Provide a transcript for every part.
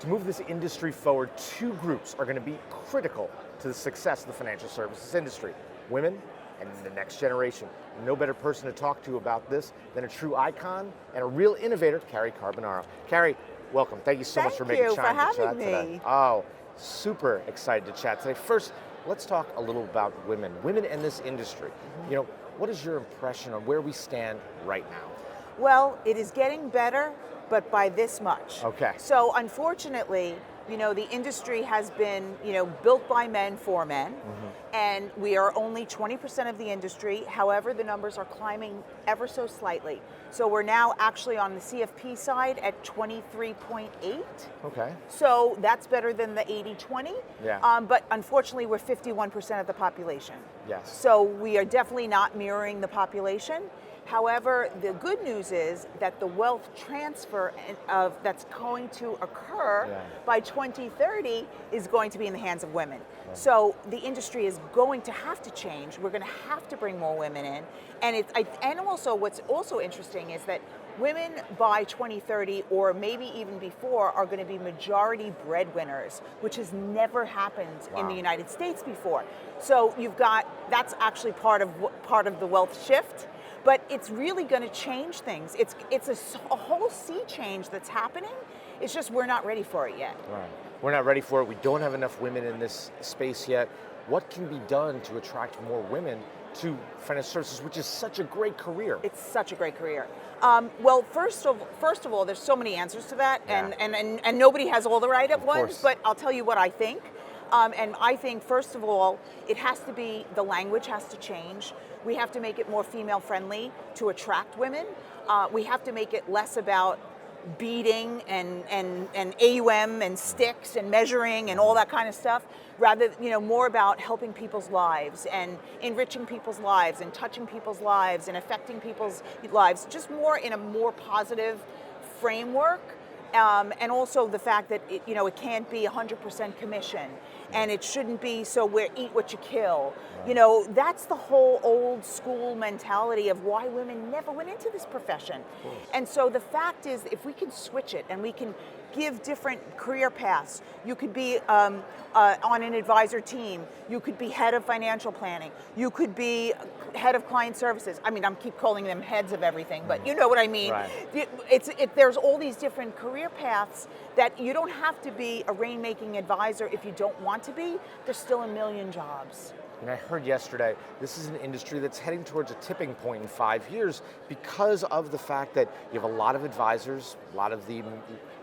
To move this industry forward, two groups are going to be critical to the success of the financial services industry: women and the next generation. No better person to talk to about this than a true icon and a real innovator, Cary Carbonaro. Cary, welcome. Thank you so much for making time to chat today. Oh, super excited to chat today. First, let's talk a little about women in this industry. You know, what is your impression on where we stand right now? Well, it is getting better, but by this much. Okay. So unfortunately, the industry has been, built by men for men, and we are only 20% of the industry. However, the numbers are climbing ever so slightly. So we're now actually on the CFP side at 23.8. Okay. So that's better than the 80-20. Yeah. But unfortunately, we're 51% of the population. Yes. So we are definitely not mirroring the population. However, the good news is that the wealth transfer that's going to occur by 2030 is going to be in the hands of women. Right. So the industry is going to have to change. We're going to have to bring more women in. And also what's also interesting is that women by 2030 or maybe even before are going to be majority breadwinners, which has never happened in the United States before. So that's actually part of the wealth shift. But it's really going to change things. It's a whole sea change that's happening. It's just we're not ready for it yet. Right. We're not ready for it. We don't have enough women in this space yet. What can be done to attract more women to financial services, which is such a great career? It's such a great career. Well, first of all, there's so many answers to that, and nobody has all the right ones. But I'll tell you what I think. And I think, first of all, the language has to change. We have to make it more female friendly to attract women. We have to make it less about beating and AUM and sticks and measuring and all that kind of stuff. Rather, more about helping people's lives and enriching people's lives and touching people's lives and affecting people's lives, just more in a more positive framework. And also the fact that it can't be 100% commission, and it shouldn't be so we eat what you kill. Right. That's the whole old school mentality of why women never went into this profession. And so the fact is, if we can switch it and we can give different career paths. You could be on an advisor team. You could be head of financial planning. You could be head of client services. I mean, I keep calling them heads of everything, but you know what I mean. Right. There's all these different career paths that you don't have to be a rainmaking advisor if you don't want to be. There's still a million jobs. And I heard yesterday, this is an industry that's heading towards a tipping point in 5 years because of the fact that you have a lot of advisors, a lot of the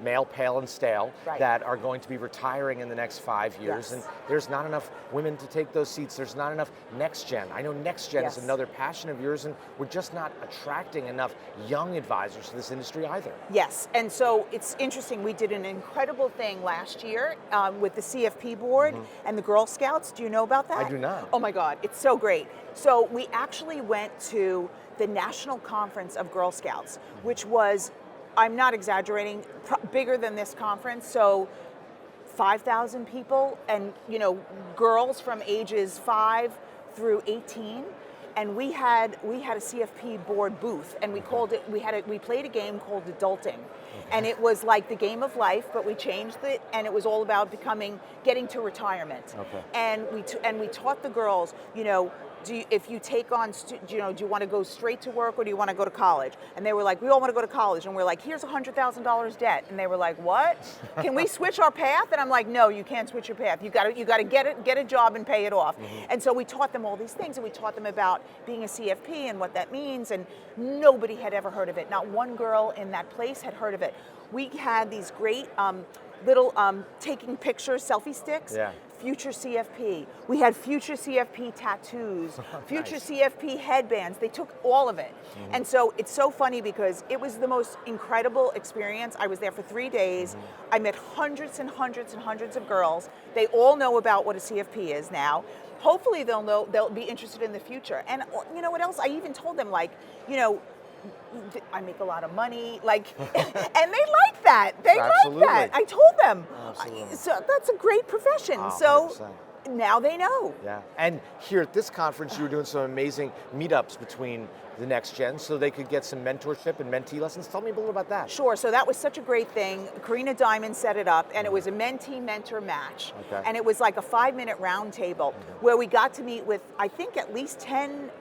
male, pale, and stale that are going to be retiring in the next 5 years. And there's not enough women to take those seats. There's not enough next gen. I know next gen is another passion of yours, and we're just not attracting enough young advisors to this industry either. Yes, and so it's interesting. We did an incredible thing last year with the CFP board and the Girl Scouts. Do you know about that? I do not. Oh my God, it's so great. So we actually went to the National Conference of Girl Scouts, which was, I'm not exaggerating, bigger than this conference. So 5,000 people, and girls from ages 5 through 18. And we had a CFP board booth, and we played a game called Adulting. And it was like the game of life, but we changed it, and it was all about getting to retirement. Okay. And we taught the girls, if you take on, do you want to go straight to work or do you want to go to college? And they were like, we all want to go to college. And we're like, here's $100,000 debt. And they were like, what? Can we switch our path? And I'm like, no, you can't switch your path. You got to get a job and pay it off. And so we taught them all these things, and we taught them about being a CFP and what that means. And nobody had ever heard of it. Not one girl in that place had heard of it. We had these great little taking pictures, selfie sticks. Yeah. Future CFP. We had future CFP tattoos, future CFP headbands. They took all of it. And so it's so funny because it was the most incredible experience. I was there for 3 days. I met hundreds and hundreds and hundreds of girls. They all know about what a CFP is now. Hopefully they'll be interested in the future. And you know what else? I even told them, I make a lot of money, and they like that. They like that. I told them. Absolutely. So that's a great profession. Oh, so 100%. Now they know. Yeah, and here at this conference, you were doing some amazing meetups between the next gen so they could get some mentorship and mentee lessons. Tell me a little about that. Sure, so that was such a great thing. Karina Diamond set it up, and it was a mentee-mentor match. Okay. And it was like a 5-minute round table where we got to meet with, I think, at least 10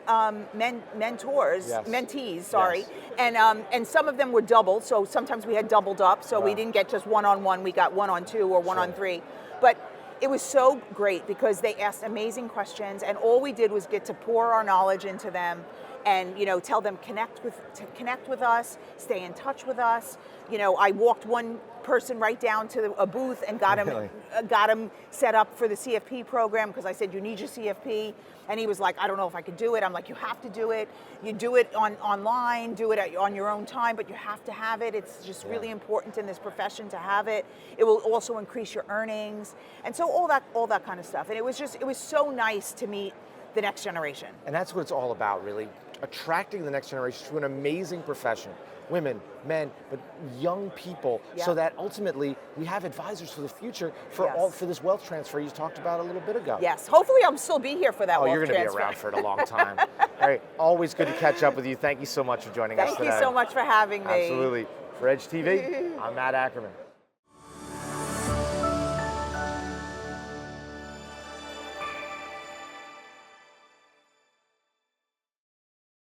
mentors, Yes. mentees, sorry. Yes. And some of them were doubled, so sometimes we had doubled up, so we didn't get just one-on-one, we got one-on-2 or one-on-3. But it was so great because they asked amazing questions, and all we did was get to pour our knowledge into them and tell them connect with us, stay in touch with us. I walked one person right down to a booth and got him set up for the CFP program because I said, you need your CFP. And he was like, I don't know if I could do it. I'm like, you have to do it. You do it online, do it on your own time, but you have to have it. It's just really important in this profession to have it. It will also increase your earnings. And so all that kind of stuff. And it was so nice to meet the next generation. And that's what it's all about, really. Attracting the next generation to an amazing profession. Women, men, but young people, so that ultimately we have advisors for the future for this wealth transfer you talked about a little bit ago. Yes, hopefully I'll still be here for that wealth transfer. You're going to be around for it a long time. All right, always good to catch up with you. Thank you so much for joining us today. Thank you so much for having me. Absolutely. For Edge TV, I'm Matt Ackerman.